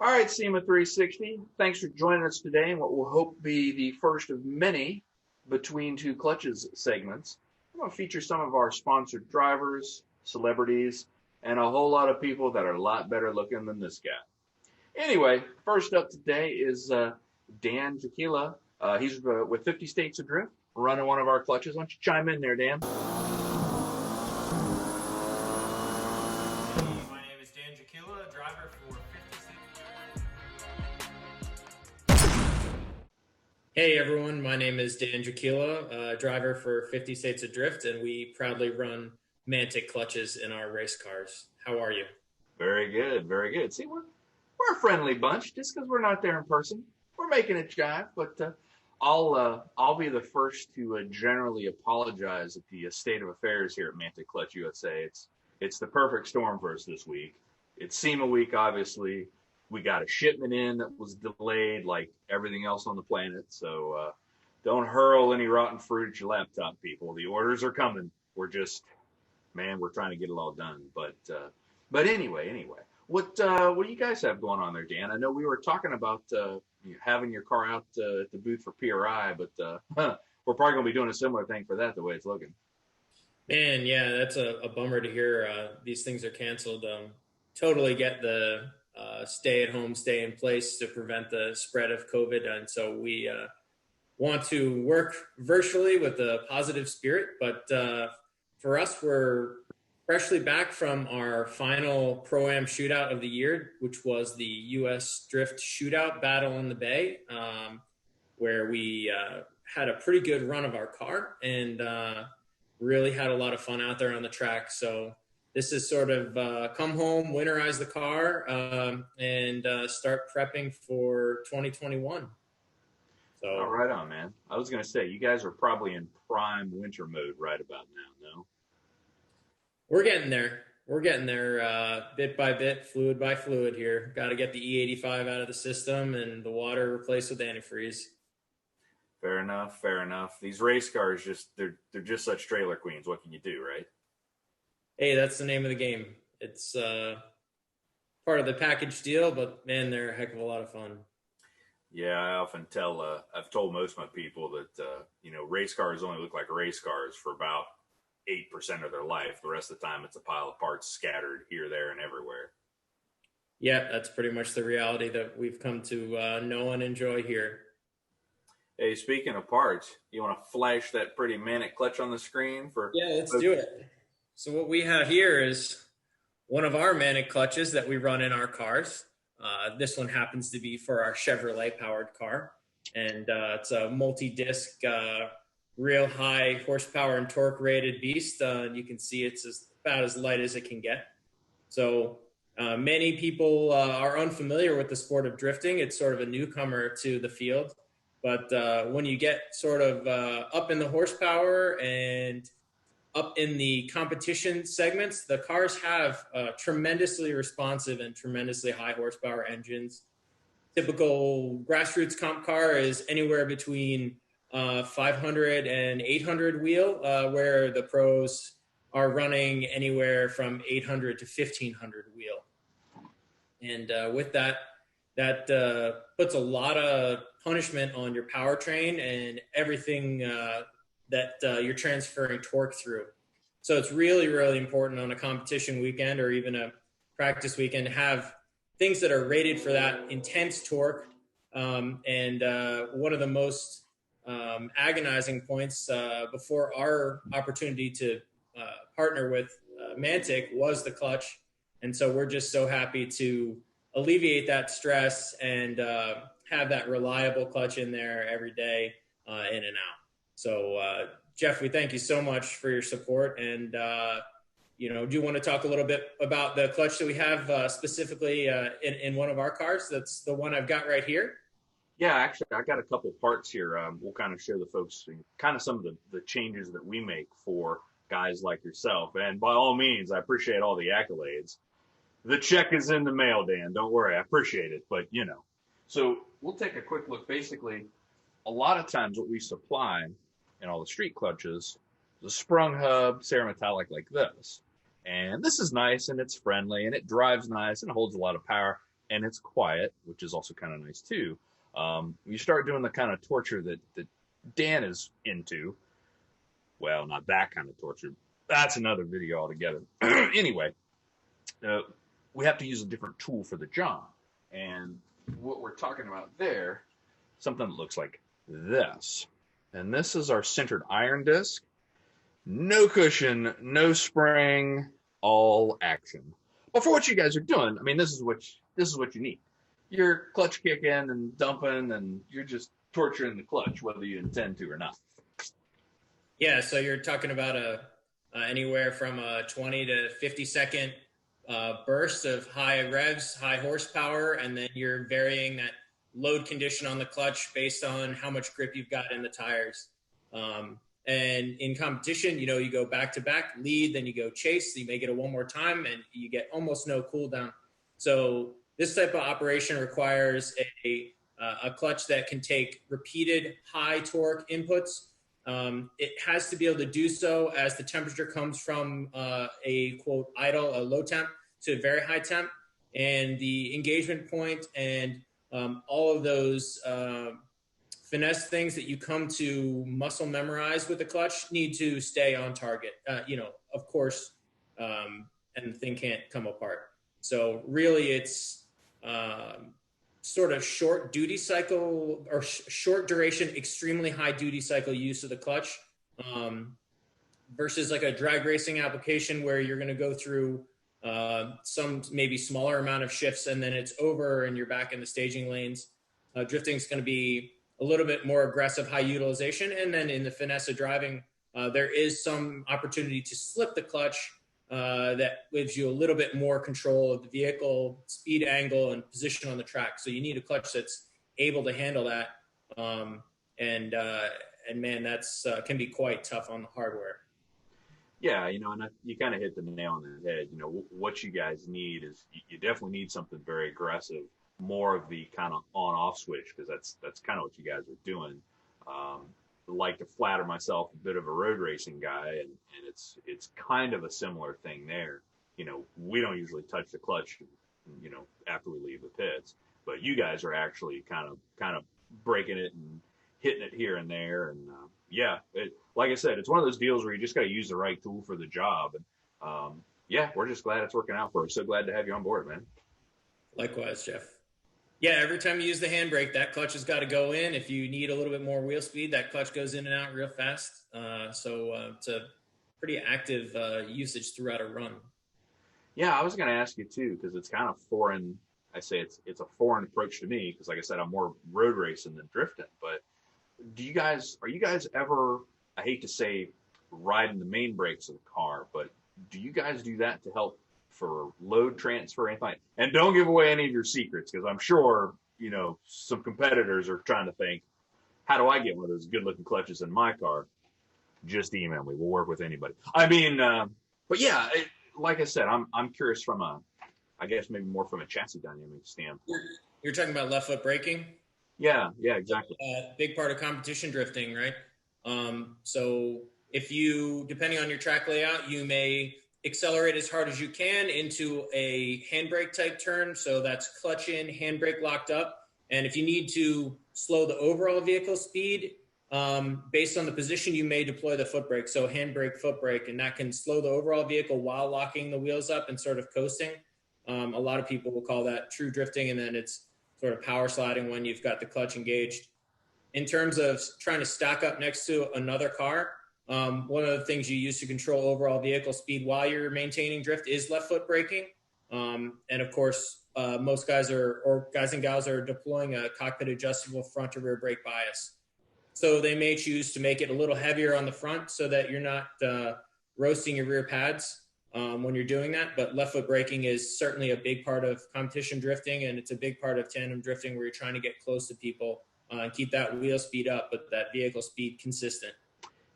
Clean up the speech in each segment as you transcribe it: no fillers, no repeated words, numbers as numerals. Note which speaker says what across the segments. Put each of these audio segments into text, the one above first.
Speaker 1: All right, SEMA 360. Thanks for joining us today in what will hope be the first of many Between Two Clutches segments. I'm going to feature some of our sponsored drivers, celebrities, and a whole lot of people that are a lot better looking than this guy. Anyway, first up today is Dan Jakiela. He's with 50 States Adrift, running one of our clutches. Why don't you chime in there, Dan?
Speaker 2: My name is Dan Jakiela, driver for 50 States.
Speaker 3: Hey everyone, my name is Dan Jakiela, driver for 50 States Adrift, and we proudly run Mantic clutches in our race cars. How are you?
Speaker 1: Very good, very good. See, we're a friendly bunch, just because we're not there in person. We're making it jive, but I'll be the first to generally apologize at the state of affairs here at Mantic Clutch USA. It's the perfect storm for us this week. It's SEMA week, obviously. We got a shipment in that was delayed, like everything else on the planet. So don't hurl any rotten fruit at your laptop, people. The orders are coming. We're trying to get it all done. But anyway, what do you guys have going on there, Dan? I know we were talking about having your car out at the booth for PRI, but we're probably going to be doing a similar thing for that, the way it's looking.
Speaker 3: Man, yeah, that's a bummer to hear these things are canceled. Totally get the stay at home, stay in place to prevent the spread of COVID. And so we want to work virtually with a positive spirit. But for us, we're freshly back from our final Pro-Am shootout of the year, which was the U.S. Drift Shootout Battle in the Bay, where we had a pretty good run of our car and really had a lot of fun out there on the track. So this is sort of come home, winterize the car, and start prepping for 2021. So,
Speaker 1: all right on, man. I was going to say, you guys are probably in prime winter mode right about now, no?
Speaker 3: We're getting there. We're getting there bit by bit, fluid by fluid here. Got to get the E85 out of the system and the water replaced with antifreeze.
Speaker 1: Fair enough, fair enough. These race cars, they're just such trailer queens. What can you do, right?
Speaker 3: Hey, that's the name of the game. It's part of the package deal, but man, they're a heck of a lot of fun.
Speaker 1: Yeah, I often I've told most of my people that, race cars only look like race cars for about 8% of their life. The rest of the time, it's a pile of parts scattered here, there, and everywhere.
Speaker 3: Yeah, that's pretty much the reality that we've come to know and enjoy here.
Speaker 1: Hey, speaking of parts, you want to flash that pretty Mantic clutch on the screen for?
Speaker 3: Yeah, let's do it. So what we have here is one of our Mantic clutches that we run in our cars. This one happens to be for our Chevrolet powered car. And it's a multi-disc, real high horsepower and torque rated beast. You can see it's about as light as it can get. So many people are unfamiliar with the sport of drifting. It's sort of a newcomer to the field. But when you get sort of up in the horsepower and up in the competition segments, the cars have tremendously responsive and tremendously high horsepower engines. Typical grassroots comp car is anywhere between 500 and 800 wheel, where the pros are running anywhere from 800 to 1500 wheel. And with that puts a lot of punishment on your powertrain and everything that you're transferring torque through. So it's really, really important on a competition weekend or even a practice weekend to have things that are rated for that intense torque. And one of the most agonizing points before our opportunity to partner with Mantic was the clutch. And so we're just so happy to alleviate that stress and have that reliable clutch in there every day, in and out. So, Geoff, we thank you so much for your support. And, do you want to talk a little bit about the clutch that we have specifically in one of our cars? That's the one I've got right here.
Speaker 1: Yeah, actually, I got a couple parts here. We'll kind of show the folks kind of some of the changes that we make for guys like yourself. And by all means, I appreciate all the accolades. The check is in the mail, Dan. Don't worry. I appreciate it. But, So we'll take a quick look. Basically, a lot of times what we supply in all the street clutches is a sprung hub, Ceremetallic like this. And this is nice, and it's friendly, and it drives nice, and it holds a lot of power. and it's quiet, which is also kind of nice too. You start doing the kind of torture that Dan is into. Well, not that kind of torture. That's another video altogether. Anyway, we have to use a different tool for the job. And what we're talking about there, something that looks like this. And this is our Cintured Iron disc. No cushion, no spring, all action. But for what you guys are doing, I mean, this is what you need. You're clutch kicking and dumping, and you're just torturing the clutch, whether you intend to or not.
Speaker 3: Yeah, so you're talking about anywhere from a 20 to 50-second burst of high revs, high horsepower, and then you're varying that load condition on the clutch based on how much grip you've got in the tires. And in competition, you go back to back, lead, then you go chase. So you may get it one more time, and you get almost no cooldown. So this type of operation requires a clutch that can take repeated high torque inputs. It has to be able to do so as the temperature comes from a quote idle, a low temp, to a very high temp, and the engagement point and all of those finesse things that you come to muscle memorize with the clutch need to stay on target, of course, and the thing can't come apart. So really it's sort of short duty cycle or short duration, extremely high duty cycle use of the clutch versus like a drag racing application where you're going to go through some maybe smaller amount of shifts and then it's over and you're back in the staging lanes. Drifting is going to be a little bit more aggressive, high utilization. And then in the finesse of driving, there is some opportunity to slip the clutch that gives you a little bit more control of the vehicle, speed, angle, and position on the track. So you need a clutch that's able to handle that. And man, that's can be quite tough on the hardware.
Speaker 1: Yeah, and you kind of hit the nail on the head. What you guys need is you definitely need something very aggressive, more of the kind of on-off switch, because that's kind of what you guys are doing. Like to flatter myself a bit of a road racing guy, and it's kind of a similar thing there. We don't usually touch the clutch, after we leave the pits, but you guys are actually kind of breaking it and hitting it here and there. And like I said, it's one of those deals where you just got to use the right tool for the job. And we're just glad it's working out for us. So glad to have you on board, man. Likewise,
Speaker 3: Geoff. Yeah, every time you use the handbrake, that clutch has got to go in. If you need a little bit more wheel speed, that clutch goes in and out real fast. So it's a pretty active usage throughout a run.
Speaker 1: Yeah, I was going to ask you too, because it's kind of foreign. I say it's a foreign approach to me because, like I said, I'm more road racing than drifting. But are you guys ever, I hate to say riding the main brakes of the car, but do you guys do that to help for load transfer, anything? And don't give away any of your secrets, because I'm sure, some competitors are trying to think, how do I get one of those good looking clutches in my car? Just email me. We'll work with anybody. I mean, but yeah, like I said, I'm curious from I guess maybe more from a chassis dynamic standpoint.
Speaker 3: You're talking about left foot braking?
Speaker 1: Yeah, exactly.
Speaker 3: Big part of competition drifting, right? So if you, depending on your track layout, you may accelerate as hard as you can into a handbrake type turn. So that's clutch in, handbrake locked up. And if you need to slow the overall vehicle speed, based on the position, you may deploy the foot brake. So handbrake, foot brake, and that can slow the overall vehicle while locking the wheels up and sort of coasting. A lot of people will call that true drifting. And then it's sort of power sliding when you've got the clutch engaged. In terms of trying to stack up next to another car, one of the things you use to control overall vehicle speed while you're maintaining drift is left foot braking. And of course, most guys and gals are deploying a cockpit adjustable front to rear brake bias. So they may choose to make it a little heavier on the front so that you're not roasting your rear pads when you're doing that. But left foot braking is certainly a big part of competition drifting, and it's a big part of tandem drifting where you're trying to get close to people and keep that wheel speed up, but that vehicle speed consistent.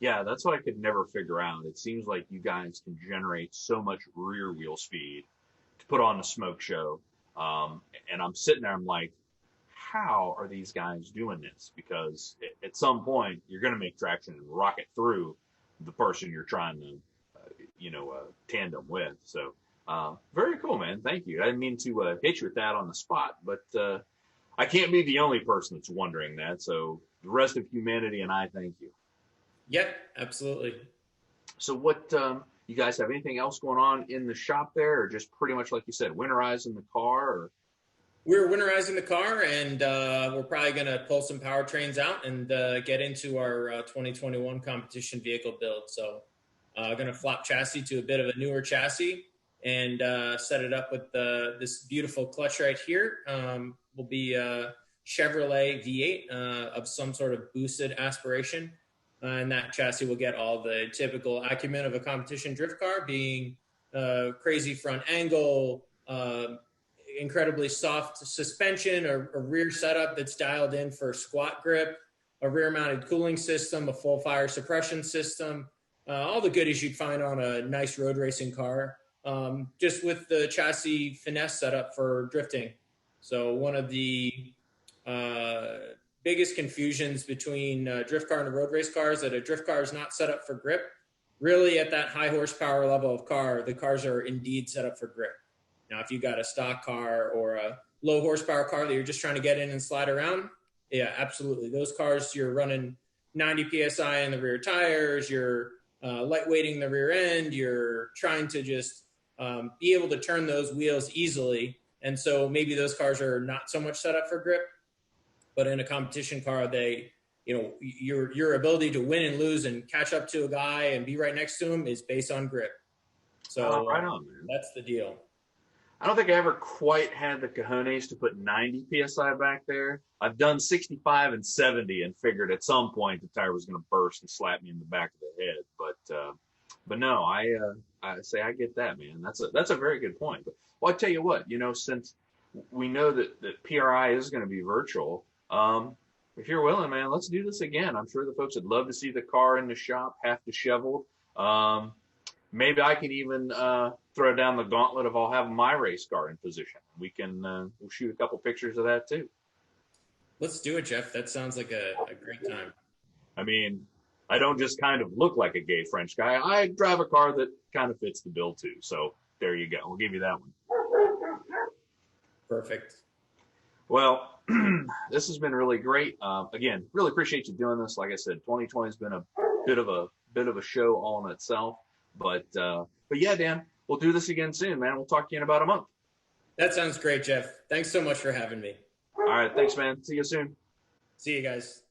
Speaker 1: Yeah, that's what I could never figure out. It seems like you guys can generate so much rear wheel speed to put on the smoke show. And I'm sitting there, I'm like, how are these guys doing this? Because at some point, you're going to make traction and rocket through the person you're trying to, tandem with. So Very cool, man. Thank you. I didn't mean to hit you with that on the spot, but I can't be the only person that's wondering that. So the rest of humanity and I thank you.
Speaker 3: Yep, absolutely.
Speaker 1: So what, you guys have anything else going on in the shop there, or just pretty much like you said, winterizing the car? Or
Speaker 3: We're winterizing the car, and we're probably going to pull some powertrains out and get into our 2021 competition vehicle build. So going to flop chassis to a bit of a newer chassis and set it up with this beautiful clutch right here. Will be a Chevrolet V8 of some sort of boosted aspiration. And that chassis will get all the typical acumen of a competition drift car, being crazy front angle, incredibly soft suspension, a rear setup that's dialed in for squat grip, a rear-mounted cooling system, a full fire suppression system, all the goodies you'd find on a nice road racing car, just with the chassis finesse setup for drifting. So one of the biggest confusions between drift car and a road race car is that a drift car is not set up for grip. Really, at that high horsepower level of car, the cars are indeed set up for grip. Now, if you got a stock car or a low horsepower car that you're just trying to get in and slide around, yeah, absolutely. Those cars, you're running 90 PSI in the rear tires, you're lightweighting the rear end, you're trying to just be able to turn those wheels easily. And so maybe those cars are not so much set up for grip, but in a competition car, your ability to win and lose and catch up to a guy and be right next to him is based on grip. So
Speaker 1: right on, man.
Speaker 3: That's the deal.
Speaker 1: I don't think I ever quite had the cojones to put 90 PSI back there. I've done 65 and 70 and figured at some point the tire was going to burst and slap me in the back of the head. But no, I say I get that, man. That's a very good point. But, well, I tell you what, since we know that PRI is going to be virtual, if you're willing, man, let's do this again. I'm sure the folks would love to see the car in the shop, half disheveled. Maybe I can even throw down the gauntlet of I'll have my race car in position. We can we'll shoot a couple pictures of that too.
Speaker 3: Let's do it, Geoff. That sounds like a great time.
Speaker 1: I mean, I don't just kind of look like a gay French guy. I drive a car that kind of fits the bill too. So there you go. We'll give you that one.
Speaker 3: Perfect.
Speaker 1: Well, this has been really great. Again, really appreciate you doing this. Like I said, 2020 has been a bit of a show all in itself. But yeah, Dan, we'll do this again soon, man. We'll talk to you in about a month.
Speaker 3: That sounds great, Geoff. Thanks so much for having me.
Speaker 1: All right. Thanks, man. See you soon.
Speaker 3: See you guys.